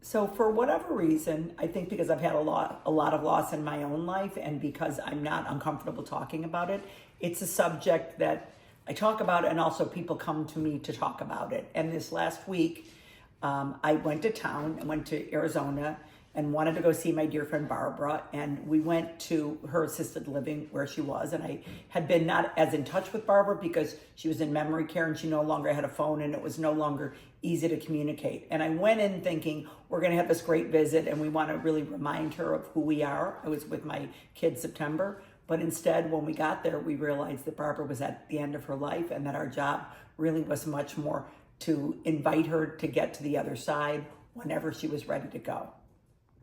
So for whatever reason, I think because I've had a lot of loss in my own life, and because I'm not uncomfortable talking about it, it's a subject that I talk about, and also people come to me to talk about it. And this last week, I went to town and went to Arizona and wanted to go see my dear friend Barbara. And we went to her assisted living where she was. And I had been not as in touch with Barbara because she was in memory care and she no longer had a phone and it was no longer easy to communicate. And I went in thinking, we're going to have this great visit and we want to really remind her of who we are. I was with my kid September. But instead, when we got there, we realized that Barbara was at the end of her life and that our job really was much more to invite her to get to the other side whenever she was ready to go.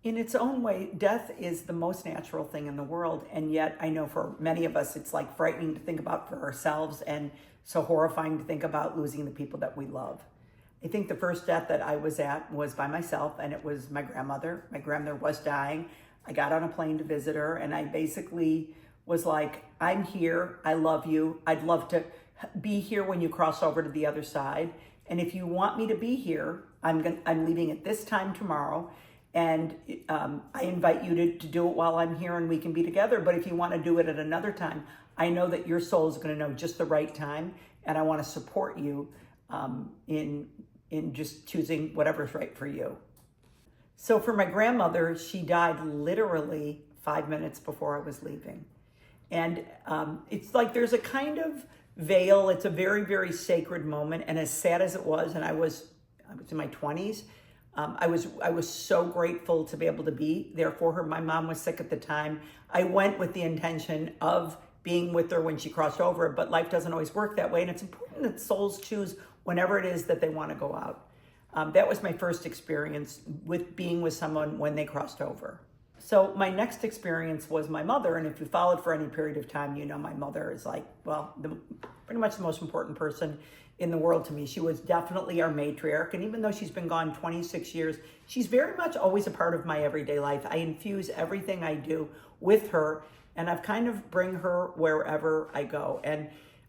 In its own way, death is the most natural thing in the world. And yet I know for many of us, it's like frightening to think about for ourselves and so horrifying to think about losing the people that we love. I think the first death that I was at was by myself, and it was my grandmother. My grandmother was dying. I got on a plane to visit her, and I basically was like, I'm here. I love you. I'd love to be here when you cross over to the other side. And if you want me to be here, I'm leaving at this time tomorrow. And I invite you to do it while I'm here and we can be together. But if you want to do it at another time, I know that your soul is going to know just the right time. And I want to support you in just choosing whatever's right for you. So for my grandmother, she died literally 5 minutes before I was leaving. And it's like there's a kind of veil. It's a very, very sacred moment. And as sad as it was, and I was in my 20s, I was so grateful to be able to be there for her. My mom was sick at the time. I went with the intention of being with her when she crossed over, but life doesn't always work that way. And it's important that souls choose whenever it is that they want to go out. That was my first experience with being with someone when they crossed over. So my next experience was my mother. And if you followed for any period of time, you know my mother is like, well, pretty much the most important person in the world to me. She was definitely our matriarch. And even though she's been gone 26 years, she's very much always a part of my everyday life. I infuse everything I do with her, and I've kind of bring her wherever I go. And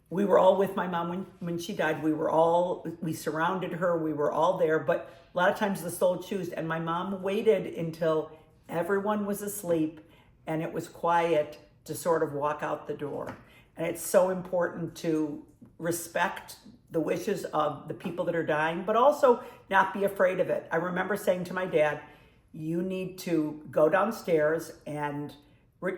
we were all with my mom when she died. We surrounded her. We were all there. But a lot of times the soul choosed, and my mom waited until everyone was asleep and it was quiet to sort of walk out the door. And it's so important to respect the wishes of the people that are dying, but also not be afraid of it. I remember saying to my dad, you need to go downstairs and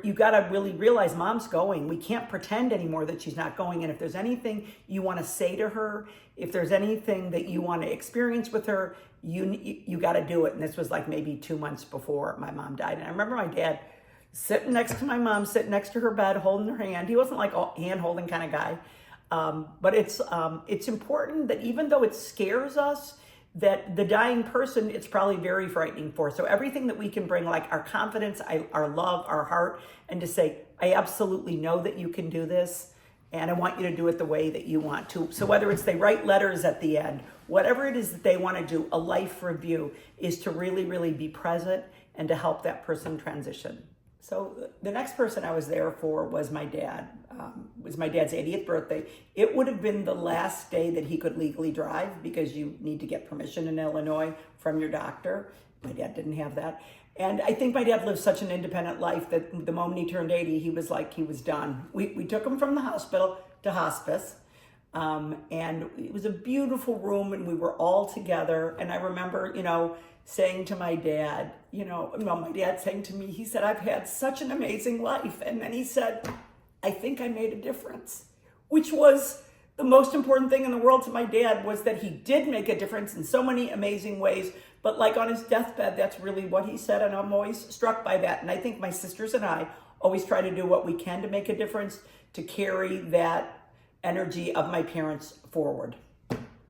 you got to really realize mom's going. We can't pretend anymore that she's not going. And if there's anything you want to say to her, if there's anything that you want to experience with her, you got to do it. And this was like maybe 2 months before my mom died. And I remember my dad sitting next to my mom, sitting next to her bed, holding her hand. He wasn't like a hand-holding kind of guy. But it's important that even though it scares us, that the dying person, it's probably very frightening for. So everything that we can bring, like our confidence, our love, our heart, and to say, I absolutely know that you can do this, and I want you to do it the way that you want to. So whether it's they write letters at the end, whatever it is that they want to do, a life review is to really, really be present and to help that person transition. So the next person I was there for was my dad. It was my dad's 80th birthday. It would have been the last day that he could legally drive because you need to get permission in Illinois from your doctor. My dad didn't have that. And I think my dad lived such an independent life that the moment he turned 80, he was like, he was done. We took him from the hospital to hospice. And it was a beautiful room and we were all together. And I remember, saying to my dad, my dad saying to me, he said, I've had such an amazing life. And then he said, I think I made a difference, which was the most important thing in the world to my dad, was that he did make a difference in so many amazing ways. But like on his deathbed, that's really what he said. And I'm always struck by that. And I think my sisters and I always try to do what we can to make a difference, to carry that energy of my parents forward.